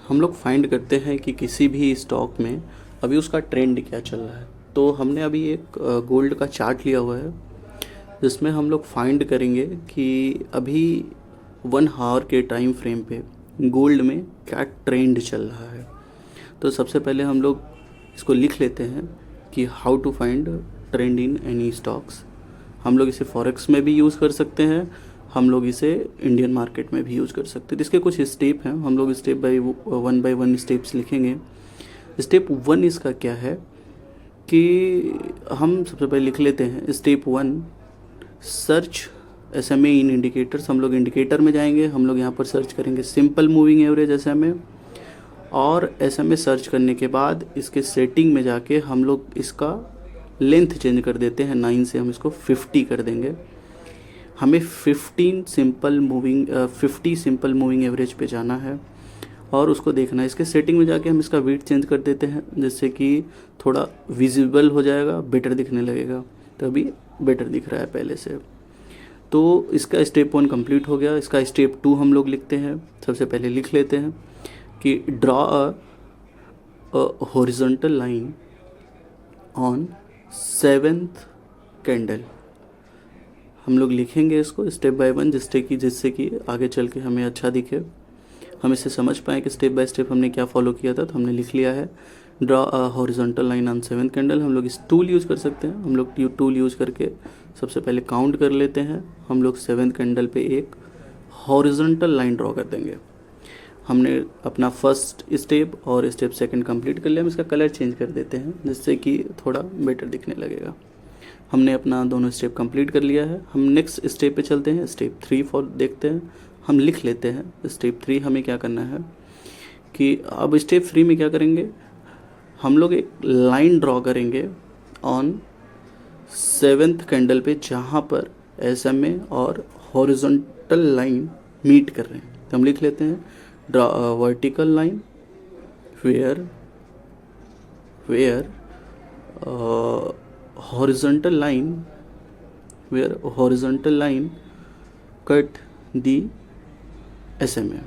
हम लोग फाइंड करते हैं कि किसी भी स्टॉक में अभी उसका ट्रेंड क्या चल रहा है। तो हमने अभी एक गोल्ड का चार्ट लिया हुआ है जिसमें हम लोग फाइंड करेंगे कि अभी 1 आवर के टाइम फ्रेम पे गोल्ड में क्या ट्रेंड चल रहा है। तो सबसे पहले हम लोग इसको लिख लेते हैं कि how to find trend in any stocks. हम लोग इसे फॉरेक्स में भी यूज़ कर सकते हैं, हम लोग इसे इंडियन मार्केट में भी यूज़ कर सकते हैं। इसके कुछ स्टेप हैं, हम लोग स्टेप बाय वन स्टेप्स लिखेंगे। स्टेप 1 इसका क्या है कि हम सबसे पहले लिख लेते हैं स्टेप 1 सर्च SMA इन इंडिकेटर्स। हम लोग इंडिकेटर में जाएंगे, हम लोग यहाँ पर सर्च करेंगे सिंपल मूविंग एवरेज SMA, और SMA सर्च करने के बाद इसके सेटिंग में जाके हम लोग इसका लेंथ चेंज कर देते हैं, 9 से हम इसको 50 कर देंगे। हमें 50 सिंपल मूविंग एवरेज पे जाना है और उसको देखना है। इसके सेटिंग में जाके हम इसका वेट चेंज कर देते हैं जिससे कि थोड़ा विजिबल हो जाएगा, बेटर दिखने लगेगा। तो अभी बेटर दिख रहा है पहले से। तो इसका स्टेप 1 कंप्लीट हो गया। इसका स्टेप 2 हम लोग लिखते हैं। सबसे पहले लिख लेते हैं कि draw a horizontal line on 7th candle. हम लोग लिखेंगे इसको स्टेप बाय वन जिससे कि आगे चल के हमें अच्छा दिखे, हम इसे समझ पाएँ कि स्टेप बाय स्टेप हमने क्या फॉलो किया था। तो हमने लिख लिया है draw a horizontal line on 7th candle. हम लोग इस टूल यूज़ कर सकते हैं। हम लोग टूल यूज़ करके सबसे पहले काउंट कर लेते हैं। हम लोग 7th कैंडल पे एक हॉरिजॉन्टल लाइन ड्रॉ कर देंगे। हमने अपना फर्स्ट स्टेप और स्टेप 2 कंप्लीट कर लिया। हम इसका कलर चेंज कर देते हैं जिससे कि थोड़ा बेटर दिखने लगेगा। हमने अपना दोनों स्टेप कंप्लीट कर लिया है। हम नेक्स्ट स्टेप पे चलते हैं। स्टेप 3 देखते हैं। हम लिख लेते हैं स्टेप 3 हमें क्या करना है कि अब स्टेप 3 में क्या करेंगे, हम लोग एक लाइन ड्रॉ करेंगे ऑन 7th कैंडल पे जहाँ पर SMA और हॉरिजॉन्टल लाइन मीट कर रहे हैं। तो हम लिख लेते हैं draw a vertical line where horizontal line cut the SMA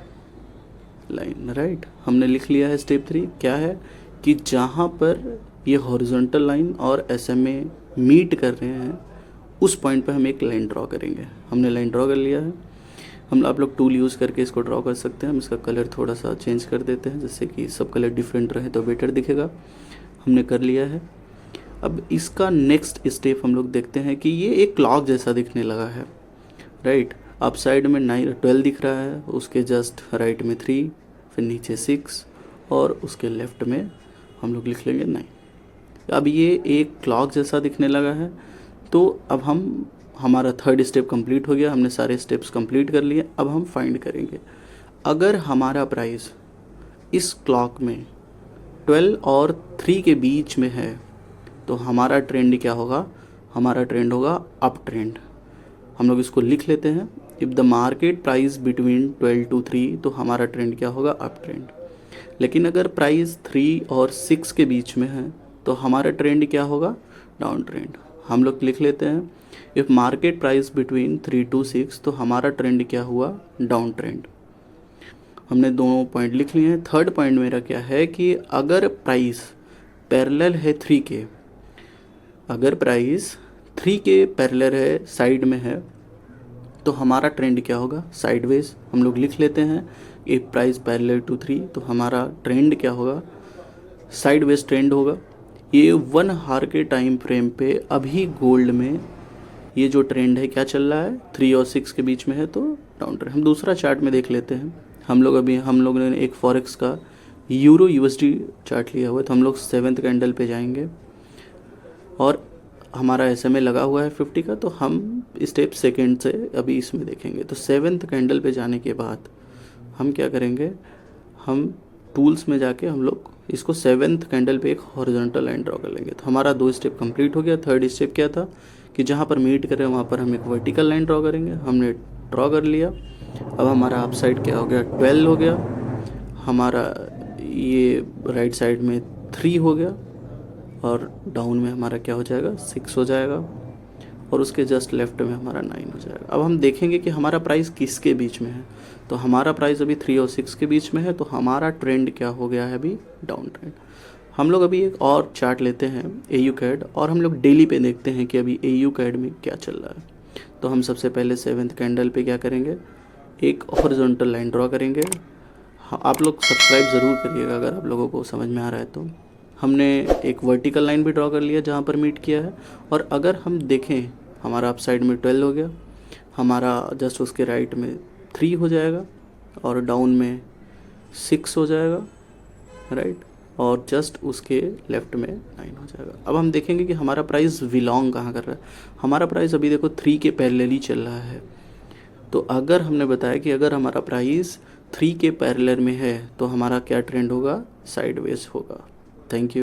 line, right. हमने लिख लिया है स्टेप 3 क्या है कि जहाँ पर ये हॉरिजॉन्टल लाइन और SMA मीट कर रहे हैं उस पॉइंट पर हम एक लाइन ड्रॉ करेंगे। हमने लाइन ड्रॉ कर लिया है। आप लोग टूल यूज़ करके इसको ड्रॉ कर सकते हैं। हम इसका कलर थोड़ा सा चेंज कर देते हैं जिससे कि सब कलर डिफरेंट रहे तो बेटर दिखेगा। हमने कर लिया है। अब इसका नेक्स्ट स्टेप हम लोग देखते हैं कि ये एक क्लॉक जैसा दिखने लगा है, राइट। अप साइड में 12 दिख रहा है, उसके जस्ट राइट में 3, फिर नीचे 6 और उसके लेफ्ट में हम लोग लिख लेंगे 9। अब ये एक क्लॉक जैसा दिखने लगा है। तो अब हमारा 3rd स्टेप कंप्लीट हो गया। हमने सारे स्टेप्स कंप्लीट कर लिए। अब हम फाइंड करेंगे अगर हमारा प्राइस इस क्लॉक में 12 और 3 के बीच में है तो हमारा ट्रेंड क्या होगा, हमारा ट्रेंड होगा अप ट्रेंड। हम लोग इसको लिख लेते हैं if the market price between 12 to 3 तो हमारा ट्रेंड क्या होगा, अप ट्रेंड। लेकिन अगर प्राइस 3 और 6 के बीच में है तो हमारा ट्रेंड क्या होगा, डाउन ट्रेंड। हम लोग लिख लेते हैं if market price between 3 to 6 तो हमारा ट्रेंड क्या हुआ, डाउन ट्रेंड। हमने दोनों पॉइंट लिख लिए हैं। 3rd पॉइंट मेरा क्या है कि अगर प्राइस पैरेलल है 3 के, अगर प्राइस 3 के पैरेलल है, साइड में है, तो हमारा ट्रेंड क्या होगा, साइडवेज। हम लोग लिख लेते हैं इफ प्राइस पैरेलल टू 3 तो हमारा ट्रेंड क्या होगा, साइडवेज ट्रेंड होगा। ये 1 आवर के टाइम फ्रेम पे अभी गोल्ड में ये जो ट्रेंड है क्या चल रहा है, 3 और 6 के बीच में है तो डाउन ट्रेंड। हम दूसरा चार्ट में देख लेते हैं। हम लोग ने एक फॉरेक्स का यूरो USD चार्ट लिया हुआ है। तो हम लोग 7th कैंडल पे जाएंगे और हमारा SMA लगा हुआ है 50 का। तो हम स्टेप 2 से अभी इसमें देखेंगे। तो 7th कैंडल पे जाने के बाद हम क्या करेंगे, हम टूल्स में जाके हम लोग इसको 7th कैंडल पे एक हॉरिजॉन्टल लाइन ड्रॉ कर लेंगे। तो हमारा 2 स्टेप कंप्लीट हो गया। 3rd स्टेप क्या था कि जहाँ पर मीट करें वहाँ पर हम एक वर्टिकल लाइन ड्रॉ करेंगे। हमने ड्रॉ कर लिया। अब हमारा अप साइड क्या हो गया, 12 हो गया। हमारा ये राइट साइड में 3 हो गया और डाउन में हमारा क्या हो जाएगा, 6 हो जाएगा। और उसके जस्ट लेफ्ट में हमारा 9 हो जाएगा। अब हम देखेंगे कि हमारा प्राइस किसके बीच में है। तो हमारा प्राइस अभी 3 और 6 के बीच में है, तो हमारा ट्रेंड क्या हो गया है अभी, डाउन ट्रेंड। हम लोग अभी एक और चार्ट लेते हैं AU कैड, और हम लोग डेली पे देखते हैं कि अभी AU कैड में क्या चल रहा है। तो हम सबसे पहले 7th कैंडल पे क्या करेंगे, एक हॉरिजॉन्टल लाइन ड्रॉ करेंगे। हाँ, आप लोग सब्सक्राइब ज़रूर करिएगा अगर आप लोगों को समझ में आ रहा है तो। हमने एक वर्टिकल लाइन भी ड्रॉ कर लिया जहाँ पर मीट किया है, और अगर हम देखें हमारा अप साइड में 12 हो गया, हमारा जस्ट उसके राइट में 3 हो जाएगा, और डाउन में 6 हो जाएगा, राइट, और जस्ट उसके लेफ्ट में 9 हो जाएगा। अब हम देखेंगे कि हमारा प्राइस बिलोंग कहाँ कर रहा है। हमारा प्राइस अभी देखो 3 के पैरेलल ही चल रहा है। तो अगर हमने बताया कि अगर हमारा प्राइस 3 के पैरेलल में है तो हमारा क्या ट्रेंड होगा, साइडवेज होगा। Thank you.